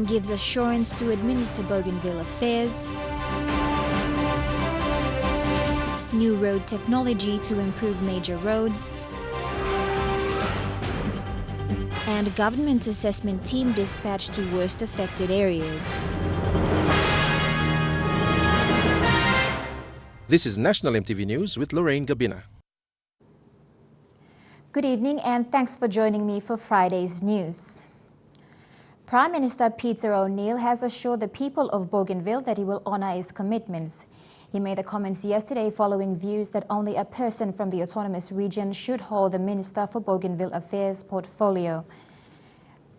PM gives assurance to administer Bougainville affairs. New road technology to improve major roads. And government assessment team dispatched to worst affected areas. This is National EMTV News with Lorraine Gabina. Good evening and thanks for joining me for Friday's news. Prime Minister Peter O'Neill has assured the people of Bougainville that he will honor his commitments. He made the comments yesterday following views that only a person from the autonomous region should hold the Minister for Bougainville Affairs portfolio.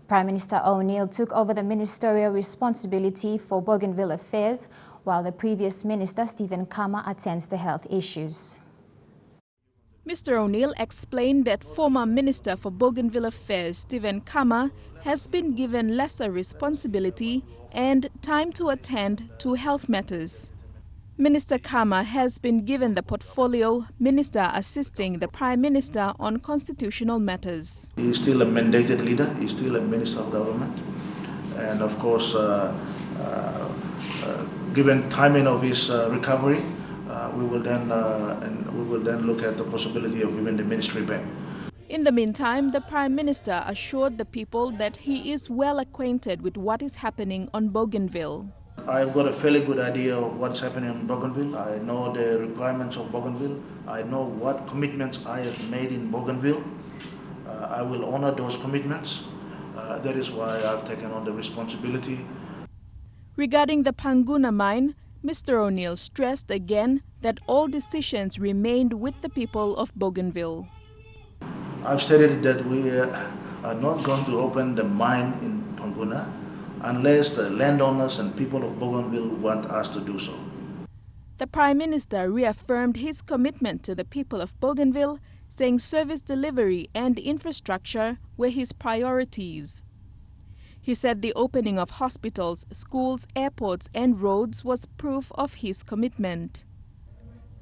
Prime Minister O'Neill took over the ministerial responsibility for Bougainville Affairs, while the previous minister, Stephen Kama, attends to health issues. Mr. O'Neill explained that former Minister for Bougainville Affairs, Stephen Kama, has been given lesser responsibility and time to attend to health matters. Minister Kama has been given the portfolio Minister assisting the Prime Minister on constitutional matters. He is still a mandated leader, he is still a Minister of Government, and of course, given timing of his recovery, we will then look at the possibility of giving the ministry back. In the meantime, the Prime Minister assured the people that he is well acquainted with what is happening on Bougainville. I've got a fairly good idea of what's happening in Bougainville. I know the requirements of Bougainville. I know what commitments I have made in Bougainville. I will honor those commitments. That is why I've taken on the responsibility. Regarding the Panguna mine, Mr. O'Neill stressed again that all decisions remained with the people of Bougainville. I've stated that we are not going to open the mine in Panguna unless the landowners and people of Bougainville want us to do so. The Prime Minister reaffirmed his commitment to the people of Bougainville, saying service delivery and infrastructure were his priorities. He said the opening of hospitals, schools, airports and roads was proof of his commitment.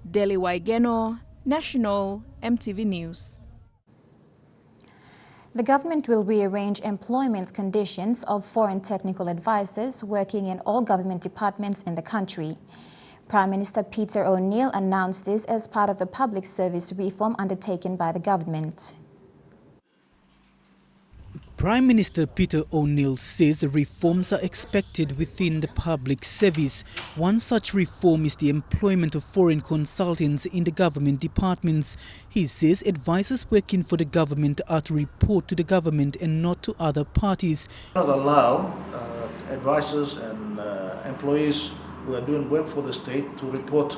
Deli Waigeno, National EMTV News. The government will rearrange employment conditions of foreign technical advisors working in all government departments in the country. Prime Minister Peter O'Neill announced this as part of the public service reform undertaken by the government. Prime Minister Peter O'Neill says the reforms are expected within the public service. One such reform is the employment of foreign consultants in the government departments. He says advisors working for the government are to report to the government and not to other parties. Not allow advisors and employees who are doing work for the state to report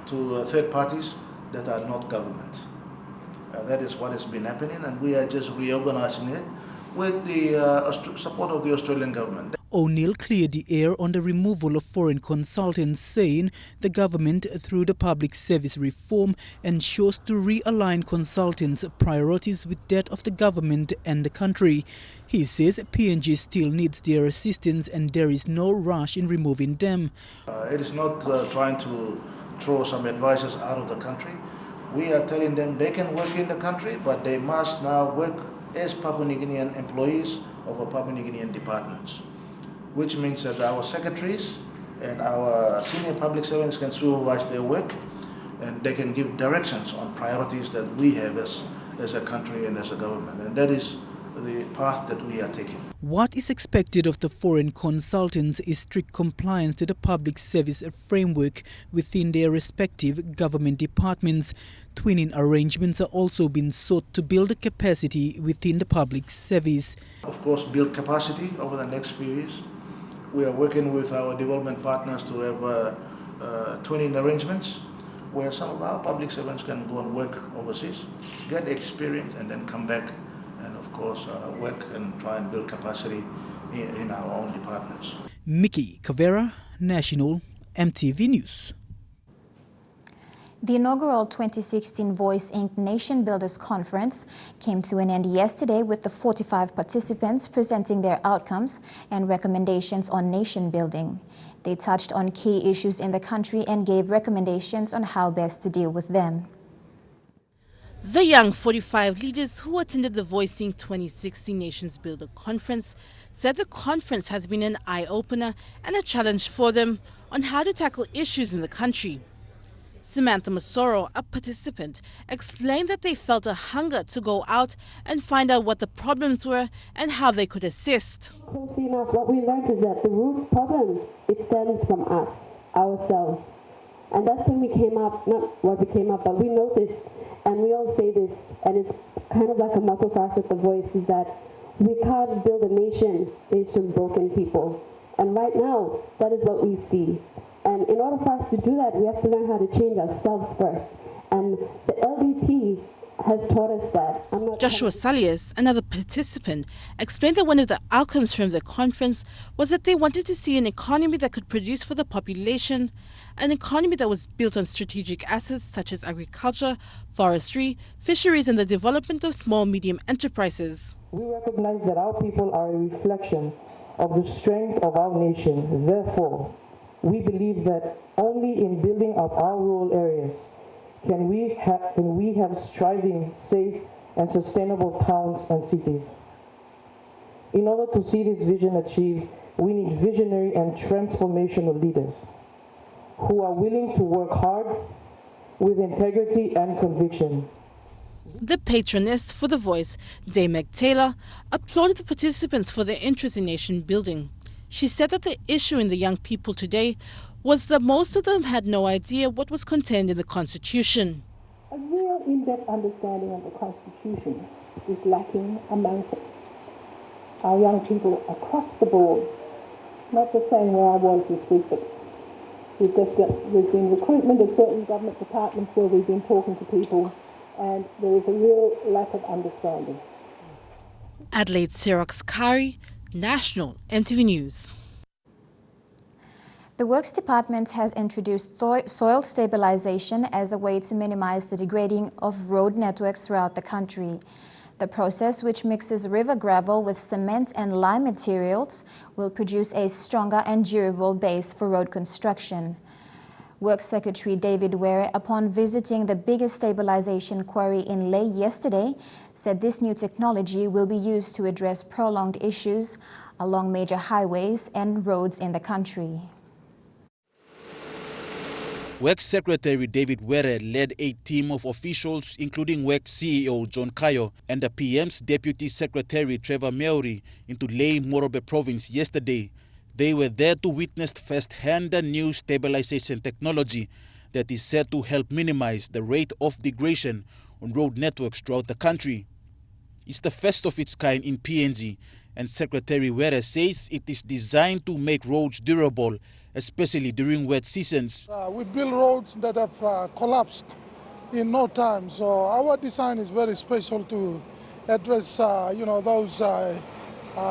to third parties that are not government. That is what has been happening, and we are just reorganizing it with the support of the Australian government. O'Neill cleared the air on the removal of foreign consultants, saying the government, through the public service reform, ensures to realign consultants' priorities with that of the government and the country. He says PNG still needs their assistance and there is no rush in removing them. It is not trying to throw some advisors out of the country. We are telling them they can work in the country, but they must now work as Papua New Guinean employees of our Papua New Guinean departments, which means that our secretaries and our senior public servants can supervise their work and they can give directions on priorities that we have as a country and as a government. And that is the path that we are taking. What is expected of the foreign consultants is strict compliance to the public service framework within their respective government departments. Twinning arrangements are also being sought to build the capacity within the public service. Of course, build capacity over the next few years. We are working with our development partners to have twinning arrangements where some of our public servants can go and work overseas, get experience and then come back and of course work and try and build capacity in our own departments. Mickey Cavera, National EMTV News. The inaugural 2016 Voice Inc. Nation Builders Conference came to an end yesterday with the 45 participants presenting their outcomes and recommendations on nation building. They touched on key issues in the country and gave recommendations on how best to deal with them. The young 45 leaders who attended the Voicing 2016 Nations Builder Conference said the conference has been an eye-opener and a challenge for them on how to tackle issues in the country. Samantha Masoro, a participant, explained that they felt a hunger to go out and find out what the problems were and how they could assist. Closely enough, what we learned is that the root problem, it stems from us, ourselves. And that's when we came up, not what we came up, but we noticed, and we all say this, and it's kind of like a motto for us at The Voice, is that we can't build a nation based on broken people. And right now, that is what we see. And in order for us to do that, we have to learn how to change ourselves first. And the LDP has taught us that. Joshua Salias, another participant, explained that one of the outcomes from the conference was that they wanted to see an economy that could produce for the population, an economy that was built on strategic assets such as agriculture, forestry, fisheries, and the development of small medium enterprises. We recognize that our people are a reflection of the strength of our nation. Therefore, we believe that only in building up our rural areas can we have striving, safe, and sustainable towns and cities. In order to see this vision achieved, we need visionary and transformational leaders who are willing to work hard with integrity and conviction. The patroness for The Voice, Dame Meg Taylor, applauded the participants for their interest in nation building. She said that the issue in the young people today was that most of them had no idea what was contained in the Constitution. A real in-depth understanding of the Constitution is lacking amongst our young people across the board. Not the same where I was this week, but there's been recruitment of certain government departments where we've been talking to people, and there is a real lack of understanding. Adelaide Xerox Kari, National EMTV News. The Works Department has introduced soil stabilization as a way to minimize the degrading of road networks throughout the country. The process, which mixes river gravel with cement and lime materials, will produce a stronger and durable base for road construction. Works Secretary David Were, upon visiting the biggest stabilization quarry in Lae yesterday, said this new technology will be used to address prolonged issues along major highways and roads in the country. Works Secretary David Were led a team of officials, including Works CEO John Kayo and the PM's Deputy Secretary Trevor Meori, into Lae Morobe Province yesterday. They were there to witness firsthand the new stabilization technology that is set to help minimize the rate of degradation on road networks throughout the country. It's the first of its kind in PNG, and Secretary Were says it is designed to make roads durable, especially during wet seasons. We build roads that have collapsed in no time, so our design is very special to address those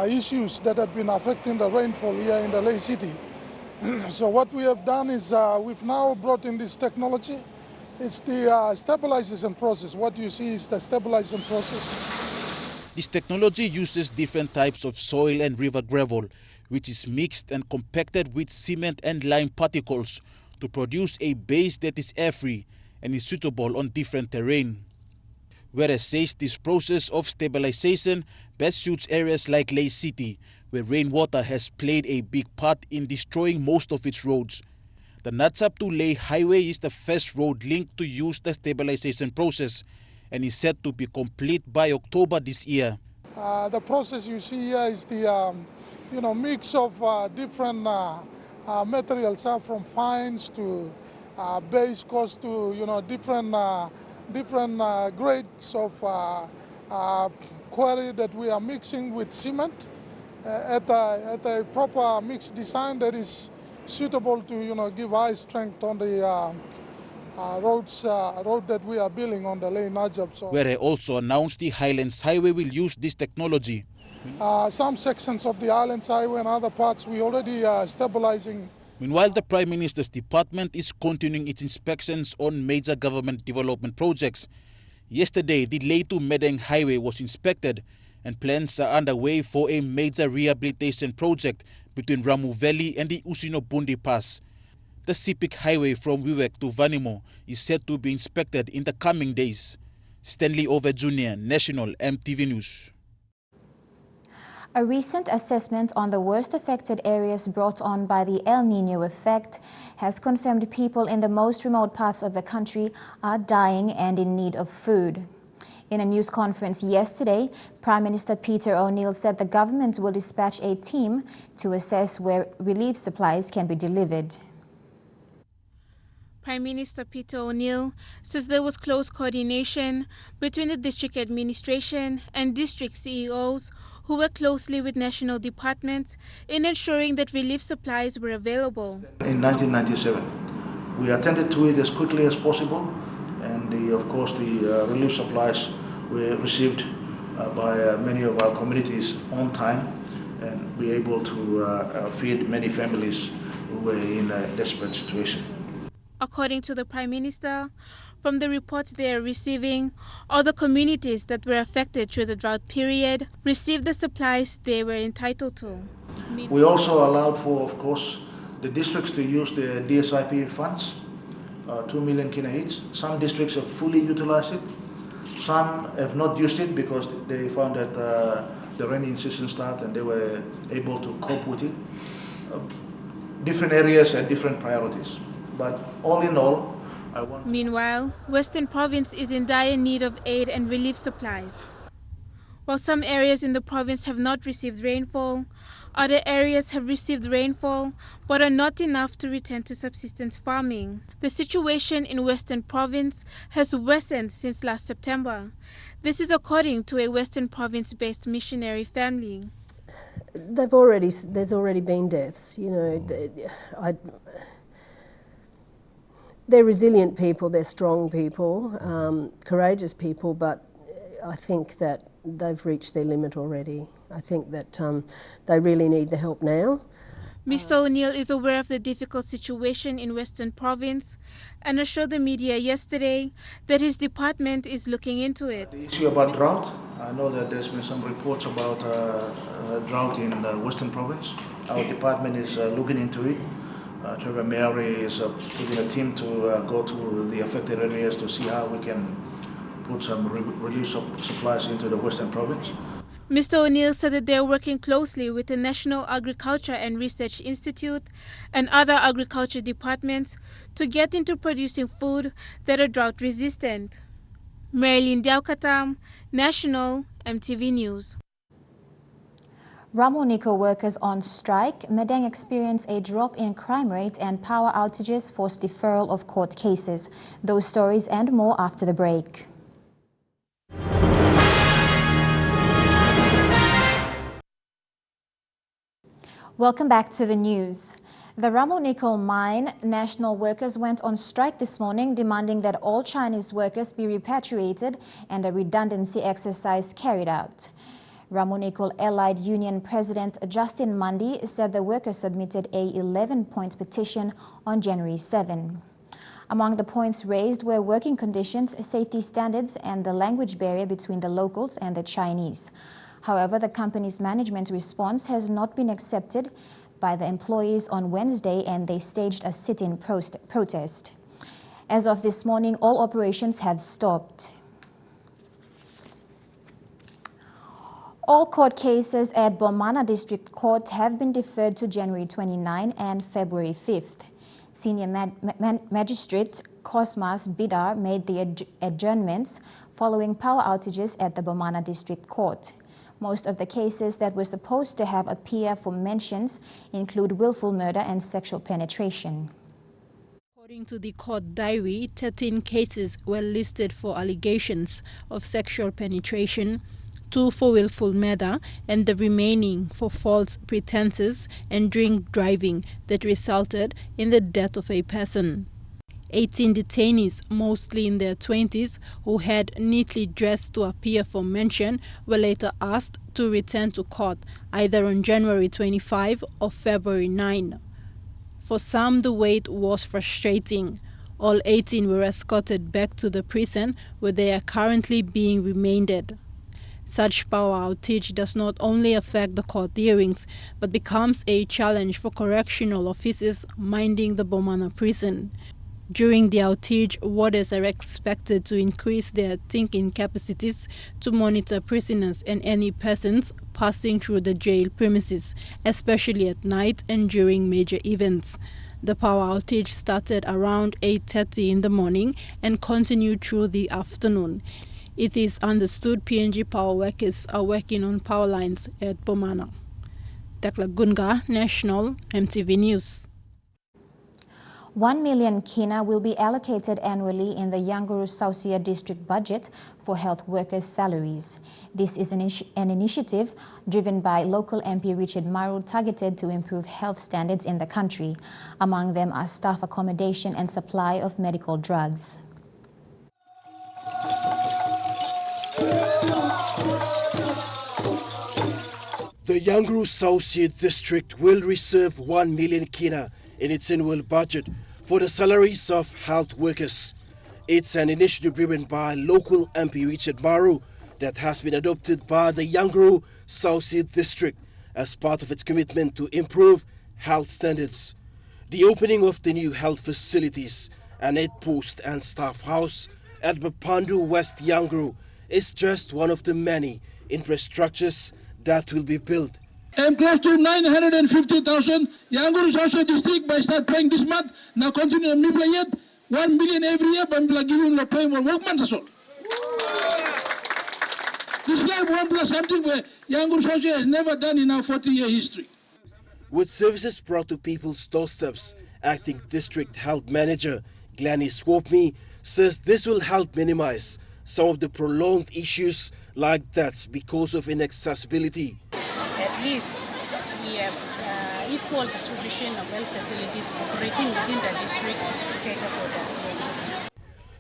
issues that have been affecting the rainfall here in the Lae City. So what we have done is we've now brought in this technology. It's the stabilization process. What you see is the stabilization process. This technology uses different types of soil and river gravel, which is mixed and compacted with cement and lime particles to produce a base that is air-free and is suitable on different terrain. Whereas says this process of stabilization best suits areas like Lae City, where rainwater has played a big part in destroying most of its roads. The Natsap to Lae Highway is the first road link to use the stabilization process and is set to be complete by October this year. The process you see here is the mix of different materials, from fines to base course to different grades of quarry that we are mixing with cement at a proper mixed design that is suitable to give high strength on the road that we are building on the Lae Najab. So, Where also announced the Highlands Highway will use this technology. Some sections of the Highlands Highway and other parts we already stabilizing. Meanwhile, the Prime Minister's department is continuing its inspections on major government development projects. Yesterday, the Lae to Medang Highway was inspected and plans are underway for a major rehabilitation project between Ramu Valley and the Usino-Bundi Pass. The Sipik Highway from Wewak to Vanimo is set to be inspected in the coming days. Stanley Over Jr., National EMTV News. A recent assessment on the worst affected areas brought on by the El Niño effect has confirmed people in the most remote parts of the country are dying and in need of food. In a news conference yesterday, Prime Minister Peter O'Neill said the government will dispatch a team to assess where relief supplies can be delivered. Prime Minister Peter O'Neill says there was close coordination between the district administration and district CEOs who work closely with national departments in ensuring that relief supplies were available. In 1997, we attended to it as quickly as possible, and of course the relief supplies were received by many of our communities on time, and be able to feed many families who were in a desperate situation. According to the Prime Minister, from the reports they are receiving, all the communities that were affected through the drought period received the supplies they were entitled to. We also allowed for, of course, the districts to use the DSIP funds, 2 million kina each. Some districts have fully utilized it. Some have not used it because they found that the rainy season started and they were able to cope with it. Different areas had different priorities. But all in all, Meanwhile, Western Province is in dire need of aid and relief supplies. While some areas in the province have not received rainfall, other areas have received rainfall but are not enough to return to subsistence farming. The situation in Western Province has worsened since last September. This is according to a Western Province-based missionary family. There's already been deaths, you know. They're resilient people, they're strong people, courageous people, but I think that they've reached their limit already. I think that they really need the help now. Mr. O'Neill is aware of the difficult situation in Western Province and assured the media yesterday that his department is looking into it. The issue about drought, I know that there's been some reports about drought in Western Province. Our department is looking into it. Trevor Mary is putting a team to go to the affected areas to see how we can put some relief supplies into the Western Province. Mr. O'Neill said that they are working closely with the National Agriculture and Research Institute and other agriculture departments to get into producing food that are drought resistant. Marilyn Diaukatam, National EMTV News. Ramoniko workers on strike, Madang experienced a drop in crime rate and power outages forced deferral of court cases. Those stories and more after the break. Welcome back to the news. The Ramoniko mine national workers went on strike this morning, demanding that all Chinese workers be repatriated and a redundancy exercise carried out. Ramoniko Allied Union President Justin Mundy said the workers submitted a 11-point petition on January 7. Among the points raised were working conditions, safety standards, and the language barrier between the locals and the Chinese. However, the company's management response has not been accepted by the employees on Wednesday, and they staged a sit-in protest. As of this morning, all operations have stopped. All court cases at Bomana District Court have been deferred to January 29 and February 5th. Senior Magistrate Cosmas Bidar made the adjournments following power outages at the Bomana District Court. Most of the cases that were supposed to have appear for mentions include willful murder and sexual penetration. According to the court diary, 13 cases were listed for allegations of sexual penetration, 2 for willful murder, and the remaining for false pretenses and drink driving that resulted in the death of a person. 18 detainees, mostly in their 20s, who had neatly dressed to appear for mention, were later asked to return to court either on January 25 or February 9. For some, the wait was frustrating. All 18 were escorted back to the prison where they are currently being remanded. Such power outage does not only affect the court hearings, but becomes a challenge for correctional officers minding the Bomana prison. During the outage, warders are expected to increase their thinking capacities to monitor prisoners and any persons passing through the jail premises, especially at night and during major events. The power outage started around 8:30 in the morning and continued through the afternoon. It is understood PNG power workers are working on power lines at Bomana. Tekla Gunga, National MTV News. 1 million kina will be allocated annually in the Yanguru Sausia district budget for health workers' salaries. This is an initiative driven by local MP Richard Maru targeted to improve health standards in the country. Among them are staff accommodation and supply of medical drugs. The Yanguru Sausia district will reserve 1 million kina in its annual budget for the salaries of health workers. It's an initiative driven by local MP Richard Maru that has been adopted by the Yanguru Sausia district as part of its commitment to improve health standards. The opening of the new health facilities, an aid post and staff house at Bapandu West Yanguru is just one of the many infrastructures that will be built. And close to 950,000 Yanguru Social District by start paying this month. Now continue to play yet 1 million every year, but I'm giving the pay for workman as well. This is like 1 plus something where Yanguru Social has never done in our 40-year history. With services brought to people's doorsteps, acting district health manager Gladys Swopme says this will help minimize some of the prolonged issues like deaths because of inaccessibility. At least we have equal distribution of health facilities operating within the district to cater for that.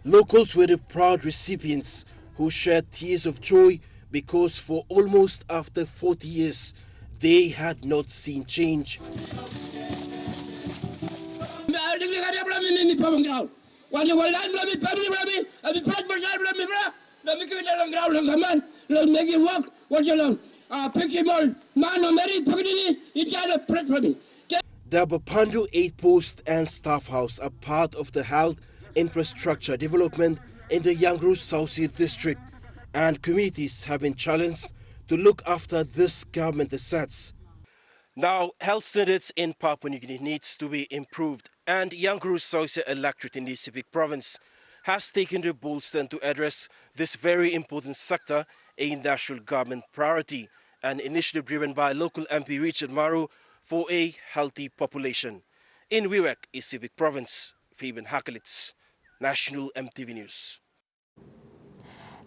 Locals were the proud recipients who shared tears of joy because for almost after 40 years, they had not seen change. The Bapandu Aid Post and Staff House are part of the health infrastructure development in the Yanguru Sausia district, and communities have been challenged to look after this government assets. Now, health standards in Papua New Guinea needs to be improved, and Yanguru Sausia electorate in the Sepik province has taken the bold stand to address this very important sector, a national government priority, an initiative driven by local MP Richard Maru for a healthy population. In Wewak, Sepik province, Fabian Hakelitz, National MTV News.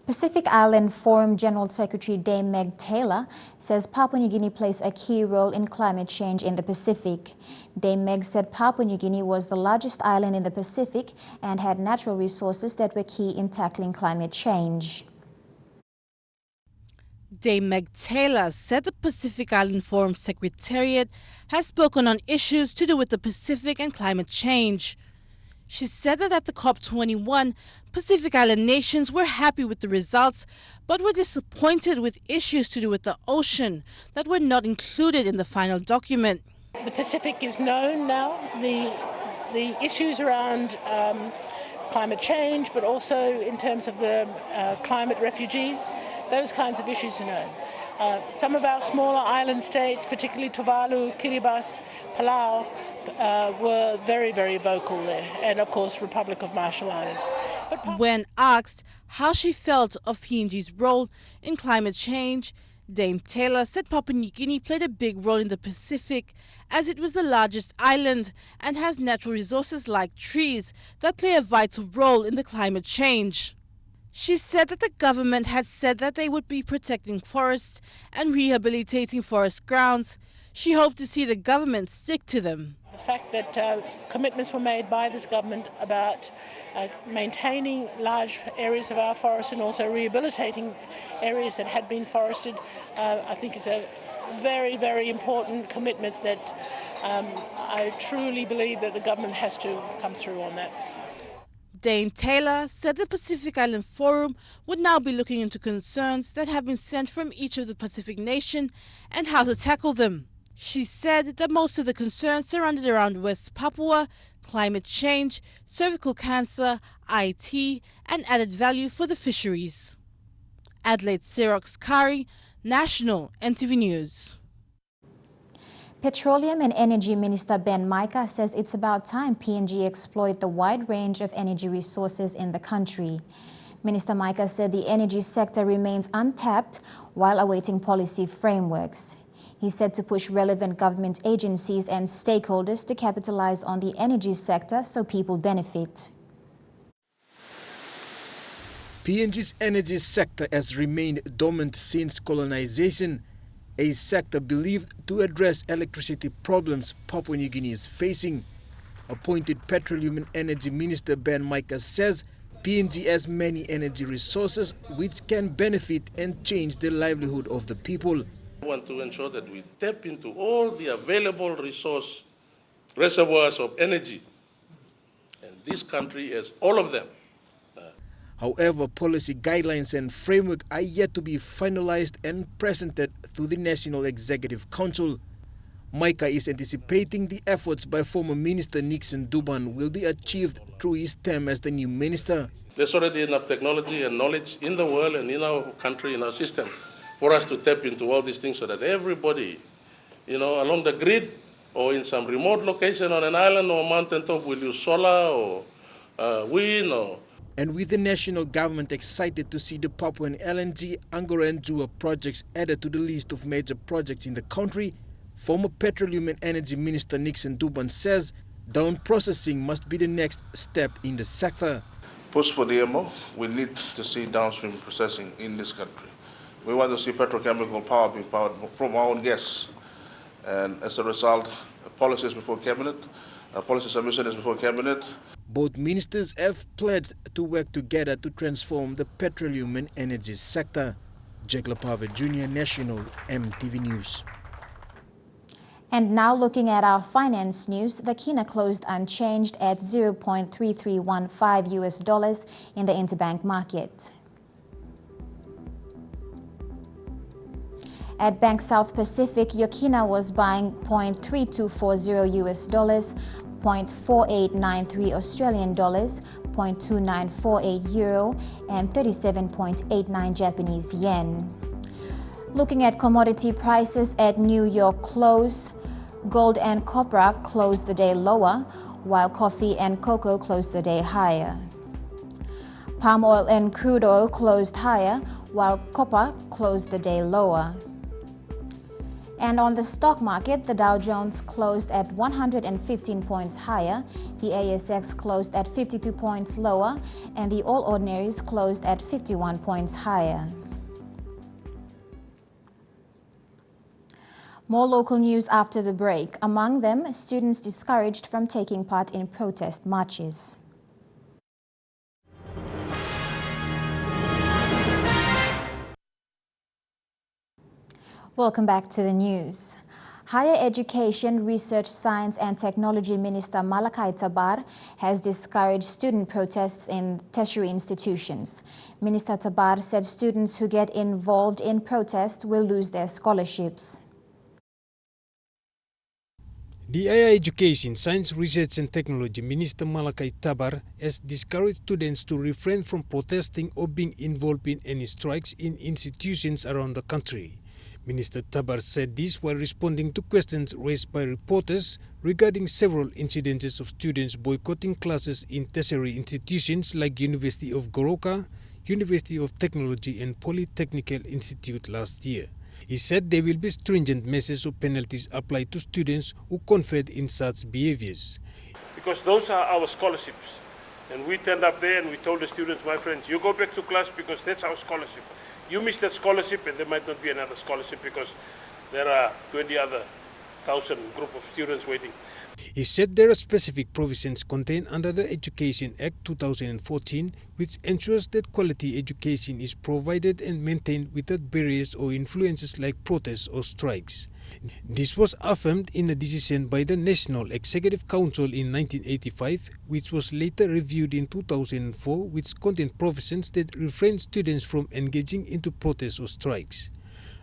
Pacific Island Forum General Secretary Dame Meg Taylor says Papua New Guinea plays a key role in climate change in the Pacific. Dame Meg said Papua New Guinea was the largest island in the Pacific and had natural resources that were key in tackling climate change. Dame Meg Taylor said the Pacific Island Forum Secretariat has spoken on issues to do with the Pacific and climate change. She said that at the COP21, Pacific Island nations were happy with the results, but were disappointed with issues to do with the ocean that were not included in the final document. The Pacific is known now. The issues around climate change, but also in terms of the climate refugees, those kinds of issues are known. Some of our smaller island states, particularly Tuvalu, Kiribati, Palau, were very, very vocal there, and of course Republic of Marshall Islands. When asked how she felt of PNG's role in climate change, Dame Taylor said Papua New Guinea played a big role in the Pacific as it was the largest island and has natural resources like trees that play a vital role in the climate change. She said that the government had said that they would be protecting forests and rehabilitating forest grounds. She hoped to see the government stick to them. The fact that commitments were made by this government about maintaining large areas of our forests and also rehabilitating areas that had been forested, I think is a very, very important commitment that I truly believe that the government has to come through on that. Dame Taylor said the Pacific Island Forum would now be looking into concerns that have been sent from each of the Pacific nations and how to tackle them. She said that most of the concerns surrounded around West Papua, climate change, cervical cancer, IT, and added value for the fisheries. Adelaide Xerox Kari, National EMTV News. Petroleum and Energy Minister Ben Micah says it's about time PNG exploit the wide range of energy resources in the country. Minister Micah said the energy sector remains untapped while awaiting policy frameworks. He said to push relevant government agencies and stakeholders to capitalize on the energy sector so people benefit. PNG's energy sector has remained dormant since colonization, a sector believed to address electricity problems Papua New Guinea is facing. Appointed Petroleum and Energy Minister Ben Micah says PNG has many energy resources which can benefit and change the livelihood of the people. We want to ensure that we tap into all the available reservoirs of energy. And this country has all of them. However, policy guidelines and framework are yet to be finalized and presented to the National Executive Council. Micah is anticipating the efforts by former Minister Nixon Duban will be achieved through his term as the new minister. There's already enough technology and knowledge in the world and in our country, in our system, for us to tap into all these things so that everybody, along the grid or in some remote location on an island or a mountaintop will use solar or wind or... And with the national government excited to see the Papuan LNG, Angora and Jua projects added to the list of major projects in the country, former Petroleum and Energy Minister Nixon Duban says down processing must be the next step in the sector. Push for DMO, we need to see downstream processing in this country. We want to see petrochemical power being powered from our own gas. And as a result, policies before Cabinet, policy submission is before Cabinet. Both ministers have pledged to work together to transform the petroleum and energy sector. Jack Lapave Jr., National EMTV News. And now looking at our finance news, the Kina closed unchanged at $0.3315 in the interbank market. At Bank South Pacific, your Kina was buying $0.3240, $0.4893 Australian dollars, $0.2948 euro, and 37.89 Japanese yen. Looking at commodity prices at New York close, gold and copper closed the day lower, while coffee and cocoa closed the day higher. Palm oil and crude oil closed higher, while copper closed the day lower. And on the stock market, the Dow Jones closed at 115 points higher, the ASX closed at 52 points lower, and the All Ordinaries closed at 51 points higher. More local news after the break. Among them, students discouraged from taking part in protest marches. Welcome back to the news. Higher Education, Research, Science and Technology Minister Malakai Tabar has discouraged student protests in tertiary institutions. Minister Tabar said students who get involved in protest will lose their scholarships. The Higher Education, Science, Research and Technology Minister Malakai Tabar has discouraged students to refrain from protesting or being involved in any strikes in institutions around the country. Minister Tabar said this while responding to questions raised by reporters regarding several incidences of students boycotting classes in tertiary institutions like University of Goroka, University of Technology and Polytechnical Institute last year. He said there will be stringent measures or penalties applied to students who confide in such behaviors. Because those are our scholarships. And we turned up there and we told the students, my friends, you go back to class because that's our scholarship. You miss that scholarship and there might not be another scholarship because there are 20 other thousand group of students waiting. He said there are specific provisions contained under the Education Act 2014 which ensures that quality education is provided and maintained without barriers or influences like protests or strikes. This was affirmed in a decision by the National Executive Council in 1985, which was later reviewed in 2004, which contained provisions that refrain students from engaging into protests or strikes.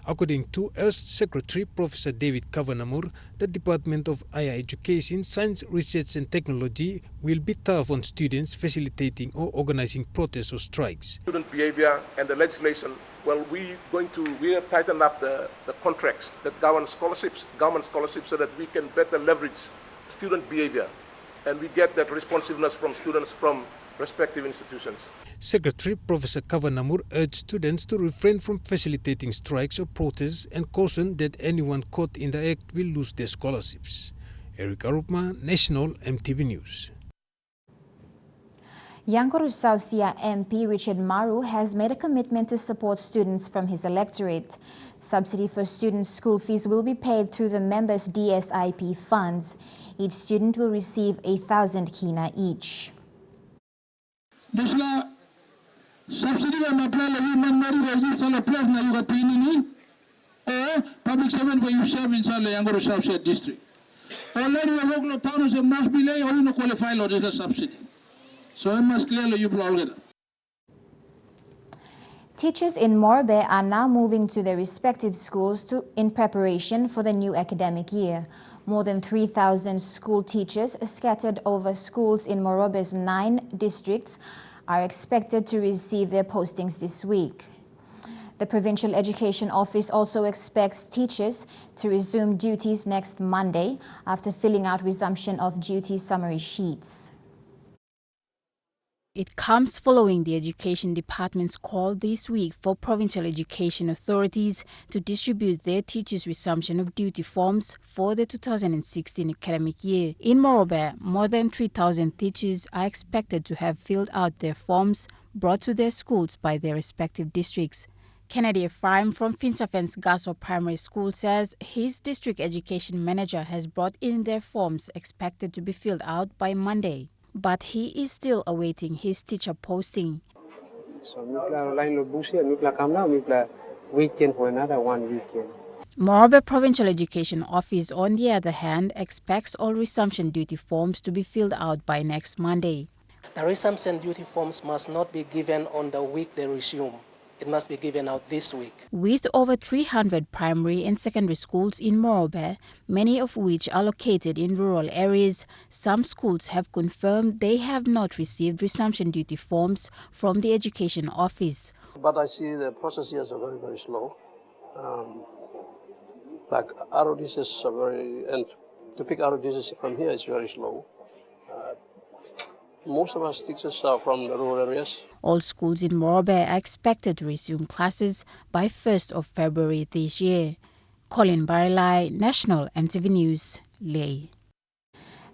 According to ERST Secretary Professor David Kavanamur, the Department of Higher Education, Science, Research and Technology will be tough on students facilitating or organizing protests or strikes. Student behavior and the legislation, well, we have tightened up the contracts that govern government scholarships, so that we can better leverage student behavior and we get that responsiveness from students from respective institutions. Secretary Professor Kavanamur urged students to refrain from facilitating strikes or protests and cautioned that anyone caught in the act will lose their scholarships. Eric Arupma, National EMTV News. Yanguru Sausia MP Richard Maru has made a commitment to support students from his electorate. Subsidy for students' school fees will be paid through the members' DSIP funds. Each student will receive 1,000 kina each. Subsidy and apply like man married or you sell a place na you got pinini or public servant where you serve in Sale Yanguru South Side District. Already a local towns must be lay or you no qualify or is a subsidy. So I must clearly you blow. Teachers in Morobe are now moving to their respective schools in preparation for the new academic year. More than 3,000 school teachers scattered over schools in Morobe's 9 districts are expected to receive their postings this week. The Provincial Education Office also expects teachers to resume duties next Monday after filling out resumption of duty summary sheets. It comes following the Education Department's call this week for provincial education authorities to distribute their teachers' resumption of duty forms for the 2016 academic year. In Morobe, more than 3,000 teachers are expected to have filled out their forms brought to their schools by their respective districts. Kennedy Ephraim from Finsafen's Gaso Primary School says his district education manager has brought in their forms expected to be filled out by Monday. But he is still awaiting his teacher posting. So weekend for another 1 weekend. Morobe Provincial Education Office, on the other hand, expects all resumption duty forms to be filled out by next Monday. The resumption duty forms must not be given on the week they resume. It must be given out this week. With over 300 primary and secondary schools in Morobe, many of which are located in rural areas, some schools have confirmed they have not received resumption duty forms from the Education Office. But I see the process here is very, very slow. Like RODCs are very, and to pick RODCs from here is very slow. Most of us teachers are from the rural areas. All schools in Morobe are expected to resume classes by 1st of February this year. Colin Barilai, National EMTV News, Leh.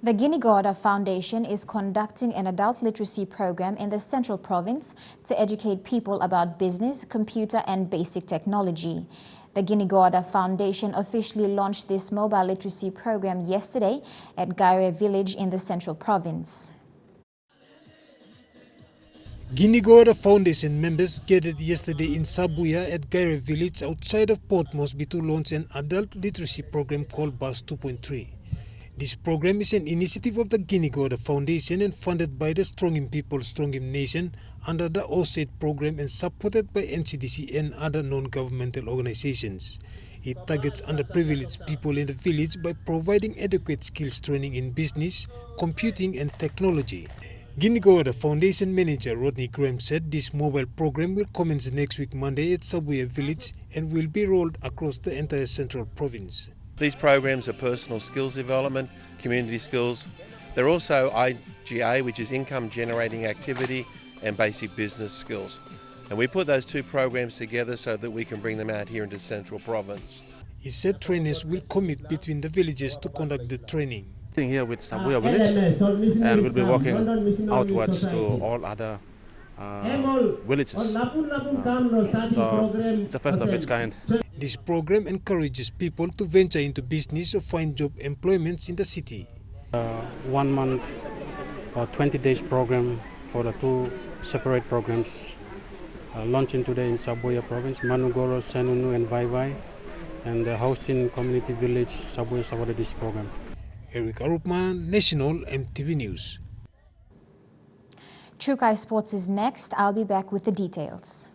The Guinea Gorda Foundation is conducting an adult literacy program in the Central Province to educate people about business, computer and basic technology. The Guinea Gorda Foundation officially launched this mobile literacy program yesterday at Gaire village in the Central Province. Guinea Gorda Foundation members gathered yesterday in Sabuya at Gaire village outside of Port Moresby to launch an adult literacy program called BUS 2.3. This program is an initiative of the Guinea Gorda Foundation and funded by the Strong in People, Strong in Nation under the OSAID program and supported by NCDC and other non-governmental organizations. It targets underprivileged people in the village by providing adequate skills training in business, computing and technology. Guinea Gorda Foundation Manager Rodney Graham said this mobile program will commence next week Monday at Sabuya village and will be rolled across the entire Central Province. These programs are personal skills development, community skills. They're also IGA, which is income generating activity, and basic business skills. And we put those two programs together so that we can bring them out here into Central Province. He said trainers will commute between the villages to conduct the training. Here with Sabuya village, and we'll be walking outwards to all other villages. So it's a first of its kind. This program encourages people to venture into business or find job employments in the city. 1 month or 20 days program for the two separate programs launching today in Sabuya province, Manugoro, Senunu and Vaivai, and the hosting community village Sabuya supported this program. Eric Arupma, National EMTV News. Trukai Sports is next. I'll be back with the details.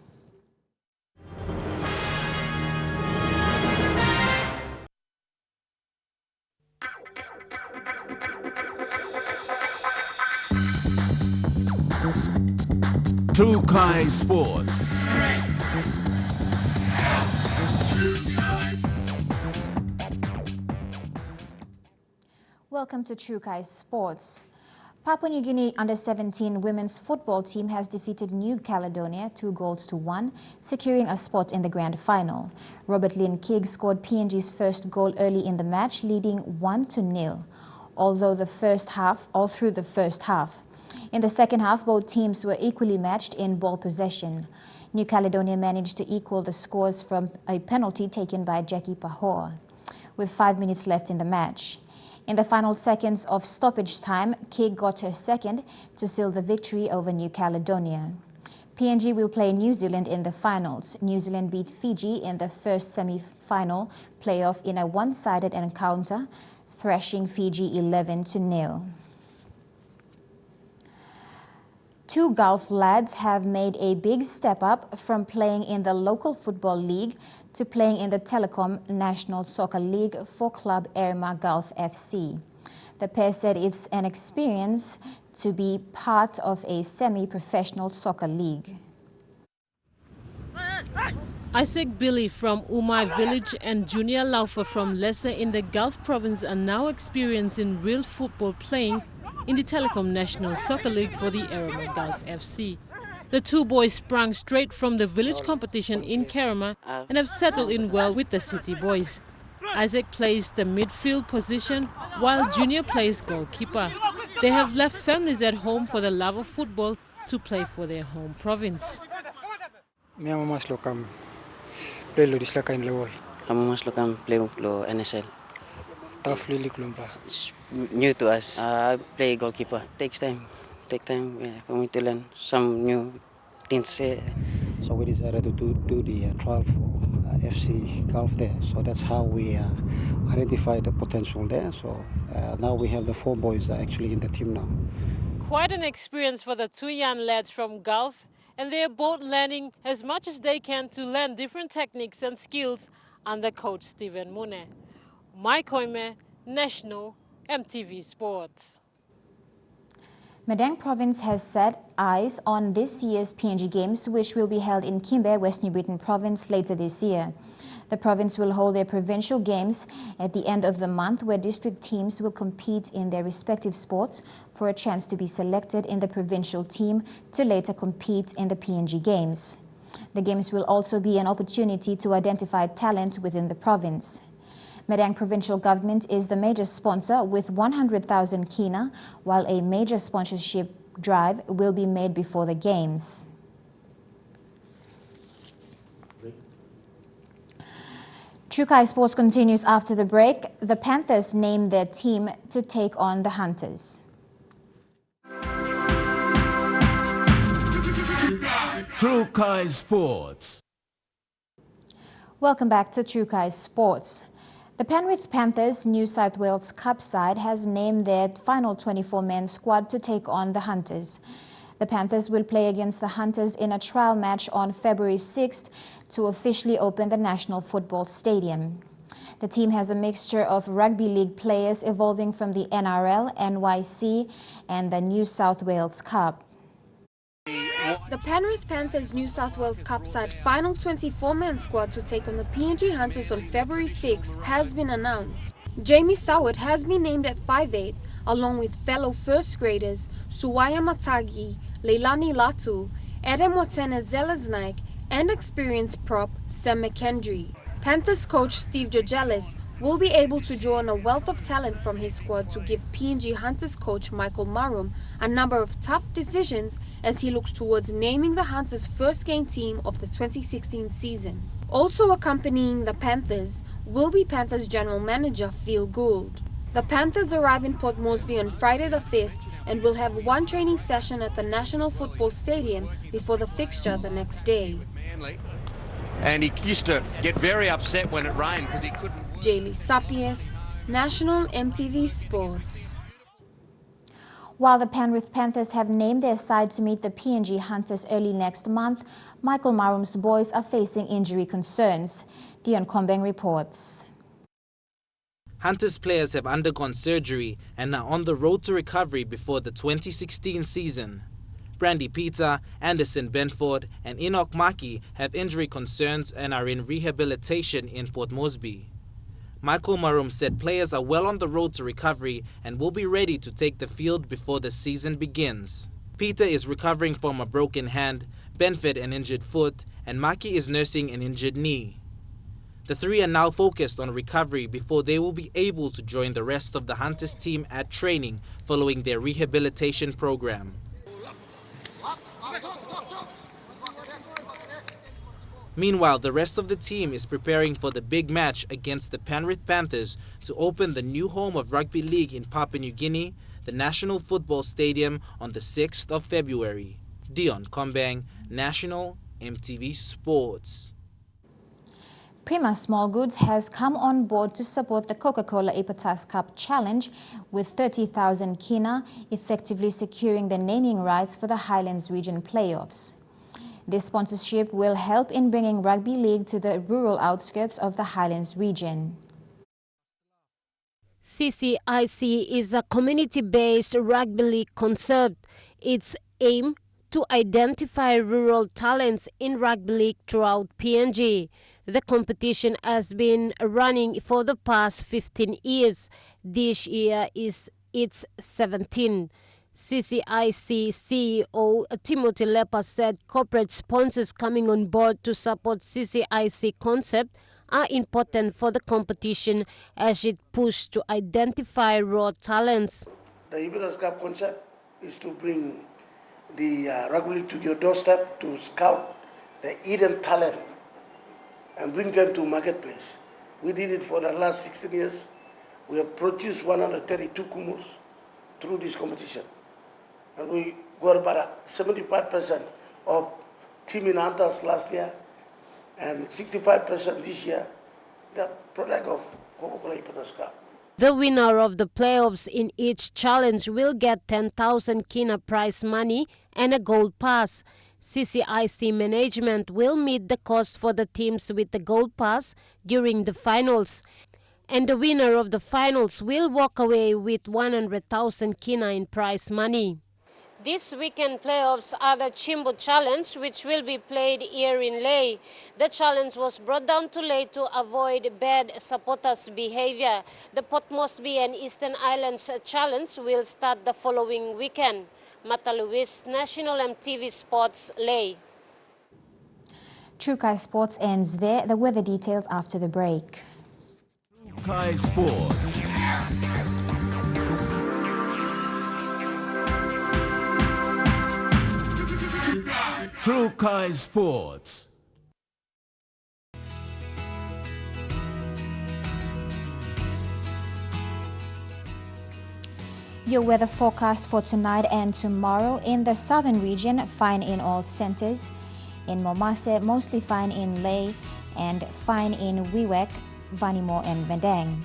True Kai Sports. Welcome to True Kai Sports. Papua New Guinea under-17 women's football team has defeated New Caledonia 2-1, securing a spot in the grand final. Robert Lynn Kigg scored PNG's first goal early in the match, leading 1-0, all through the first half. In the second half, both teams were equally matched in ball possession. New Caledonia managed to equal the scores from a penalty taken by Jackie Pahor, with 5 minutes left in the match. In the final seconds of stoppage time, Kigg got her second to seal the victory over New Caledonia. PNG will play New Zealand in the finals. New Zealand beat Fiji in the first semi-final playoff in a one-sided encounter, thrashing Fiji 11-0. Two Gulf lads have made a big step up from playing in the local football league to playing in the Telecom National Soccer League for Club Erma Gulf FC. The pair said it's an experience to be part of a semi-professional soccer league. Isaac Billy from Umai Village and Junior Laufer from Lesser in the Gulf Province are now experiencing real football playing in the Telecom National Soccer League for the Erma Gulf FC. The two boys sprang straight from the village competition in Kerema and have settled in well with the city boys. Isaac plays the midfield position while Junior plays goalkeeper. They have left families at home for the love of football to play for their home province. I'm play NSL. It's new to us. I play goalkeeper. Takes time. For me to learn some new things. So we decided to do the trial for FC Gulf there. So that's how we identified the potential there. So now we have the 4 boys actually in the team now. Quite an experience for the two young lads from Gulf, and they are both learning as much as they can to learn different techniques and skills under coach Stephen Mune. Mike Koime, National EMTV Sports. Madang Province has set eyes on this year's PNG Games, which will be held in Kimbe, West New Britain Province later this year. The province will hold their provincial games at the end of the month, where district teams will compete in their respective sports for a chance to be selected in the provincial team to later compete in the PNG Games. The games will also be an opportunity to identify talent within the province. Madang Provincial Government is the major sponsor with 100,000 kina, while a major sponsorship drive will be made before the Games. True Kai Sports continues after the break. The Panthers named their team to take on the Hunters. True Kai Sports. Welcome back to True Kai Sports. The Penrith Panthers New South Wales Cup side has named their final 24-man squad to take on the Hunters. The Panthers will play against the Hunters in a trial match on February 6th to officially open the National Football Stadium. The team has a mixture of rugby league players evolving from the NRL, NYC, and the New South Wales Cup. The Penrith Panthers New South Wales Cup side final 24-man squad to take on the PNG Hunters on February 6 has been announced. Jamie Soward has been named at 5'8", along with fellow first graders Suwaya Matagi, Leilani Latu, Adam Watena Zelaznik, and experienced prop Sam McKendry. Panthers coach Steve Georgelis will be able to draw on a wealth of talent from his squad to give PNG Hunters coach Michael Marum a number of tough decisions as he looks towards naming the Hunters' first game team of the 2016 season. Also accompanying the Panthers will be Panthers General Manager Phil Gould. The Panthers arrive in Port Moresby on Friday the 5th and will have one training session at the National Football Stadium before the fixture the next day. And he used to get very upset when it rained because he couldn't. Jaylee Sapies, National EMTV Sports. While the Penrith Panthers have named their side to meet the PNG Hunters early next month, Michael Marum's boys are facing injury concerns. Dion Kombeng reports. Hunters players have undergone surgery and are on the road to recovery before the 2016 season. Brandy Peter, Anderson Benford, and Enoch Maki have injury concerns and are in rehabilitation in Port Moresby. Michael Marum said players are well on the road to recovery and will be ready to take the field before the season begins. Peter is recovering from a broken hand, Benford an injured foot, and Maki is nursing an injured knee. The three are now focused on recovery before they will be able to join the rest of the Hunters team at training following their rehabilitation program. Meanwhile, the rest of the team is preparing for the big match against the Penrith Panthers to open the new home of rugby league in Papua New Guinea, the National Football Stadium, on the 6th of February. Dion Kombang, National EMTV Sports. Prima Small Goods has come on board to support the Coca-Cola Epatas Cup Challenge with 30,000 kina, effectively securing the naming rights for the Highlands Region playoffs. This sponsorship will help in bringing rugby league to the rural outskirts of the Highlands region. CCIC is a community-based rugby league concept. Its aim to identify rural talents in rugby league throughout PNG. The competition has been running for the past 15 years. This year is its 17th. CCIC CEO Timothy Lepa said corporate sponsors coming on board to support CCIC concept are important for the competition as it pushes to identify raw talents. The Epatas Cup concept is to bring the rugby league to your doorstep to scout the hidden talent and bring them to marketplace. We did it for the last 16 years. We have produced 132 kumus through this competition. And we got about 75% of team in Hunters last year and 65% this year, the product of Coca-Cola Epatas Cup. The winner of the playoffs in each challenge will get 10,000 kina prize money and a gold pass. CCIC management will meet the cost for the teams with the gold pass during the finals. And the winner of the finals will walk away with 100,000 kina in prize money. This weekend playoffs are the Chimbo Challenge, which will be played here in Lae. The challenge was brought down to Lae to avoid bad supporters' behavior. The Port Moresby and Eastern Islands Challenge will start the following weekend. Mata Luis, National EMTV Sports, Lae. True Kai Sports ends there. The weather details after the break. True Kai Sports. True Kai Sports. Your weather forecast for tonight and tomorrow: in the southern region, fine in all centers. In Momase, mostly fine in Lae and fine in Wewak, Vanimo and Medang.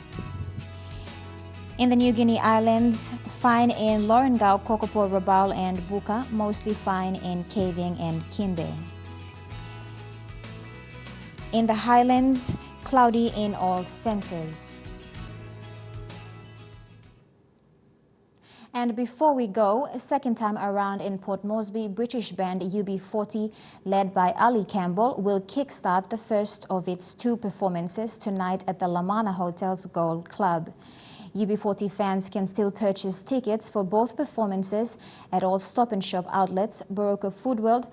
In the New Guinea Islands, fine in Lorengau, Kokopo, Rabaul and Buka, mostly fine in Kaving and Kimbe. In the Highlands, cloudy in all centers. And before we go, a second time around in Port Moresby, British band UB40, led by Ali Campbell, will kickstart the first of its two performances tonight at the Lamana Hotel's Gold Club. UB40 fans can still purchase tickets for both performances at all Stop and Shop outlets, Baroka Food World,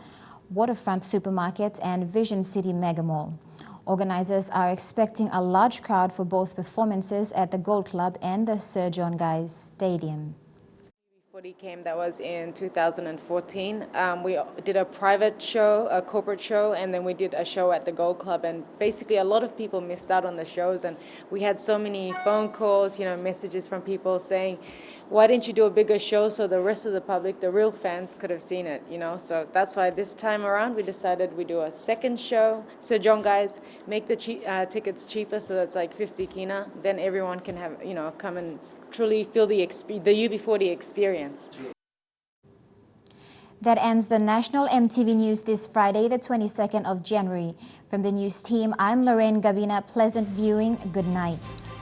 Waterfront Supermarket and Vision City Mega Mall. Organizers are expecting a large crowd for both performances at the Gold Club and the Sir John Guy's Stadium. Came, that was in 2014. We did a private show, a corporate show, and then we did a show at the Gold Club, and basically a lot of people missed out on the shows, and we had so many phone calls, messages from people saying, why didn't you do a bigger show so the rest of the public, the real fans, could have seen it, so that's why this time around we decided we do a second show. So John Guys, make the tickets cheaper, so that's like 50 kina, then everyone can have, come and truly feel the UB40 experience. That ends the National EMTV News this Friday, the 22nd of January. From the news team, I'm Lorraine Gabina. Pleasant viewing. Good night.